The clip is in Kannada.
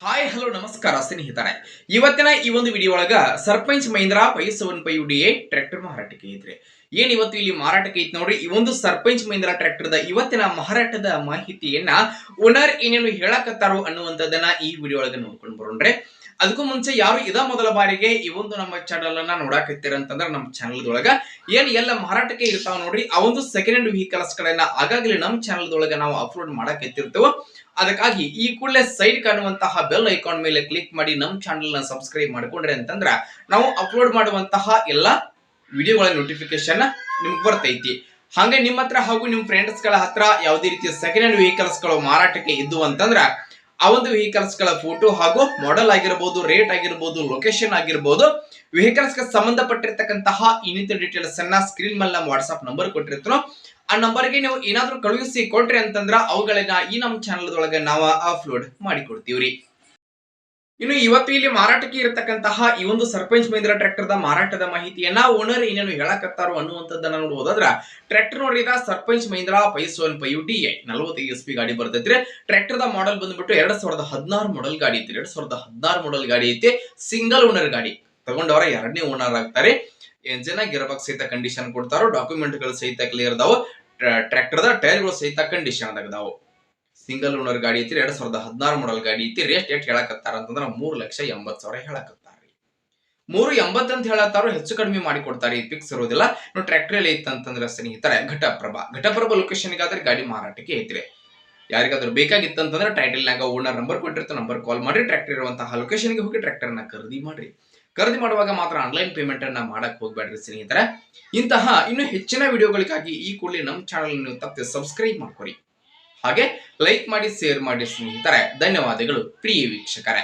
ಹಾಯ್ ಹಲೋ ನಮಸ್ಕಾರ ಸ್ನೇಹಿತರೆ. ಇವತ್ತಿನ ಈ ಒಂದು ವಿಡಿಯೋ ಒಳಗ ಸರ್ಪಂಚ್ ಮಹೀಂದ್ರಾ 575 DI ಟ್ರ್ಯಾಕ್ಟರ್ ಮಾರಾಟಕ್ಕೆ ಐತ್ರಿ. ಏನ್ ಇವತ್ತು ಇಲ್ಲಿ ಮಾರಾಟಕ್ಕೆ ಐತಿ ನೋಡ್ರಿ. ಈ ಒಂದು ಸರ್ಪಂಚ್ ಮಹೀಂದ್ರಾ ಟ್ರ್ಯಾಕ್ಟರ್ ದ ಇವತ್ತಿನ ಮಾರಾಟದ ಮಾಹಿತಿಯನ್ನ ಓನರ್ ಏನೇನು ಹೇಳಕತ್ತಾರೋ ಅನ್ನುವಂಥದ್ದನ್ನ ಈ ವಿಡಿಯೋ ಒಳಗ ನೋಡ್ಕೊಂಡು ಬರೋಣ್ರಿ. ಅದಕ್ಕೂ ಮುಂಚೆ ಯಾರು ಇದ ಮೊದಲ ಬಾರಿಗೆ ಈ ಒಂದು ನಮ್ಮ ಚಾನಲ್ ಅನ್ನ ನೋಡಾಕತ್ತೀರ ಅಂತಂದ್ರೆ ನಮ್ಮ ಚಾನಲ್ ಒಳಗ ಏನ್ ಎಲ್ಲ ಮಾರಾಟಕ್ಕೆ ಇರ್ತಾವ ನೋಡ್ರಿ. ಆ ಒಂದು ಸೆಕೆಂಡ್ ಹ್ಯಾಂಡ್ ವೆಹಿಕಲ್ಸ್ ಗಳನ್ನ ಆಗಾಗಲೇ ನಮ್ಮ ಚಾನಲ್ ಒಳಗ ನಾವು ಅಪ್ಲೋಡ್ ಮಾಡಕತ್ತಿರ್ತೇವೆ. ಅದಕ್ಕಾಗಿ ಈ ಕೂಡಲೇ ಸೈಡ್ ಕಾಣುವಂತಹ ಬೆಲ್ ಐಕಾನ್ ಮೇಲೆ ಕ್ಲಿಕ್ ಮಾಡಿ ನಮ್ಮ ಚಾನಲ್ ನ ಸಬ್ಸ್ಕ್ರೈಬ್ ಮಾಡ್ಕೊಂಡ್ರೆ ಅಂತಂದ್ರ ನಾವು ಅಪ್ಲೋಡ್ ಮಾಡುವಂತಹ ಎಲ್ಲಾ ವಿಡಿಯೋಗಳ ನೋಟಿಫಿಕೇಶನ್ ನಿಮ್ಗೆ ಬರ್ತೈತಿ. ಹಾಗೆ ನಿಮ್ಮ ಹತ್ರ ಹಾಗೂ ನಿಮ್ಮ ಫ್ರೆಂಡ್ಸ್ ಗಳ ಹತ್ರ ಯಾವುದೇ ರೀತಿಯ ಸೆಕೆಂಡ್ ಹ್ಯಾಂಡ್ ವೆಹಿಕಲ್ಸ್ ಗಳು ಮಾರಾಟಕ್ಕೆ ಇದ್ದು ಅಂತಂದ್ರ ಆ ಒಂದು ವೆಹಿಕಲ್ಸ್ ಗಳ ಫೋಟೋ ಹಾಗೂ ಮಾಡೆಲ್ ಆಗಿರಬಹುದು, ರೇಟ್ ಆಗಿರಬಹುದು, ಲೊಕೇಶನ್ ಆಗಿರಬಹುದು, ವೆಹಿಕಲ್ಸ್ ಗೆ ಸಂಬಂಧಪಟ್ಟಿರ್ತಕ್ಕಂತಹ ಇನ್ನಿತರ ಡೀಟೇಲ್ಸ್ ಅನ್ನ ಸ್ಕ್ರೀನ್ ಮೇಲೆ ನಮ್ಮ ವಾಟ್ಸ್ಆಪ್ ನಂಬರ್ ಕೊಟ್ಟಿರ್ತೀನೋ ಆ ನಂಬರ್ಗೆ ನೀವು ಏನಾದ್ರೂ ಕಳುಹಿಸಿ ಕೊಟ್ರಿ ಅಂತಂದ್ರ ಅವುಗಳನ್ನ ಈ ನಮ್ಮ ಚಾನಲ್ ಒಳಗೆ ನಾವು ಅಪ್ಲೋಡ್ ಮಾಡಿ ಕೊಡ್ತೀವ್ರಿ. ಇನ್ನು ಇವತ್ತು ಇಲ್ಲಿ ಮಾರಾಟಕ್ಕೆ ಇರತಕ್ಕಂತಹ ಈ ಒಂದು ಸರ್ಪಂಚ್ ಮಹೀಂದ್ರಾ ಟ್ರ್ಯಾಕ್ಟರ್ ದ ಮಾರಾಟದ ಮಾಹಿತಿಯನ್ನ ಓನರ್ ಏನೇನು ಹೇಳಕತ್ತಾರೋ ಅನ್ನುವಂಥದ್ದನ್ನ ನೋಡಬಹುದಾದ್ರ ಟ್ರ್ಯಾಕ್ಟರ್ ನೋಡ್ರಿ, ಸರ್ಪಂಚ್ ಮಹೀಂದ್ರಾ 575 DI 45 HP ಗಾಡಿ ಬರ್ತೈತ್ರಿ. ಟ್ರ್ಯಾಕ್ಟರ್ ದ ಮಾಡೆಲ್ ಬಂದ್ಬಿಟ್ಟು 2016 ಮಾಡೆಲ್ ಗಾಡಿ ಐತಿ. 2016 ಮಾಡೆಲ್ ಗಾಡಿ ಐತಿ. ಸಿಂಗಲ್ ಓನರ್ ಗಾಡಿ. ತಗೊಂಡವರ ಎರಡನೇ ಓನರ್ ಆಗ್ತಾರೆ. ಎಂಜಿನ್ ಗಿಯರ್ಬಾಕ್ಸ್ ಸಹಿತ ಕಂಡೀಷನ್ ಕೊಡ್ತಾರೋ, ಡಾಕ್ಯುಮೆಂಟ್ ಗಳು ಸಹಿತ ಕ್ಲಿಯರ್ ಅದಾವ. ಟ್ರ್ಯಾಕ್ಟರ್ ದ ಟೈರ್ ಗಳು ಸಹಿತ ಕಂಡೀಷನ್ ಅದಾವ. ಸಿಂಗಲ್ ಓನರ್ ಗಾಡಿ ಐತಿ. 2016 ಮಾಡೆಲ್ ಗಾಡಿ ಐತಿ. ರೇಟ್ ಎಷ್ಟು ಹೇಳಕತ್ತಾರ ಅಂತಂದ್ರ 3,80,000 ಹೇಳಕತ್ತಾರಿ. 380 ಅಂತ ಹೇಳತ್ತಾರೋ, ಹೆಚ್ಚು ಕಡಿಮೆ ಮಾಡಿ ಕೊಡ್ತಾರೆ. ಫಿಕ್ಸ್ ಇರೋದಿಲ್ಲ. ನಾವು ಟ್ರ್ಯಾಕ್ಟರ್ ಎಲ್ಲಿ ಐತಿ ಅಂತಂದ್ರೆ ಸ್ನೇಹಿತರೆ ಘಟಪ್ರಭಾ ಲೊಕೇಶನ್ ಗಾದ್ರೆ ಗಾಡಿ ಮಾರಾಟಕ್ಕೆ ಐತ್ರಿ. ಯಾರಿಗಾದ್ರೂ ಬೇಕಾಗಿತ್ತಂತಂದ್ರೆ ಟೈಟಲ್ ನಾಗ ಓನರ್ ನಂಬರ್ ಕೊಟ್ಟಿರ್ತಾರೆ, ನಂಬರ್ ಕಾಲ್ ಮಾಡಿ ಟ್ರ್ಯಾಕ್ಟರ್ ಇರುವಂತಹ ಲೊಕೇಶನ್ ಗೆ ಹೋಗಿ ಟ್ರ್ಯಾಕ್ಟರ್ ನ ಖರೀದಿ ಮಾಡ್ರಿ. ಖರೀದಿ ಮಾಡುವಾಗ ಮಾತ್ರ ಆನ್ಲೈನ್ ಪೇಮೆಂಟ್ ಅನ್ನ ಮಾಡಕ್ ಹೋಗ್ಬೇಡ್ರಿ ಸ್ನೇಹಿತರೆ. ಇಂತಹ ಇನ್ನು ಹೆಚ್ಚಿನ ವಿಡಿಯೋಗಳಿಗಾಗಿ ಈ ಕೂಡಲೇ ನಮ್ಮ ಚಾನಲ್ ನೀವು ತಪ್ಪದೆ ಸಬ್ಸ್ಕ್ರೈಬ್ ಮಾಡ್ಕೊರಿ. ಹಾಗೆ ಲೈಕ್ ಮಾಡಿ, ಶೇರ್ ಮಾಡಿ ಸ್ನೇಹಿತರೆ. ಧನ್ಯವಾದಗಳು ಪ್ರಿಯ ವೀಕ್ಷಕರೇ.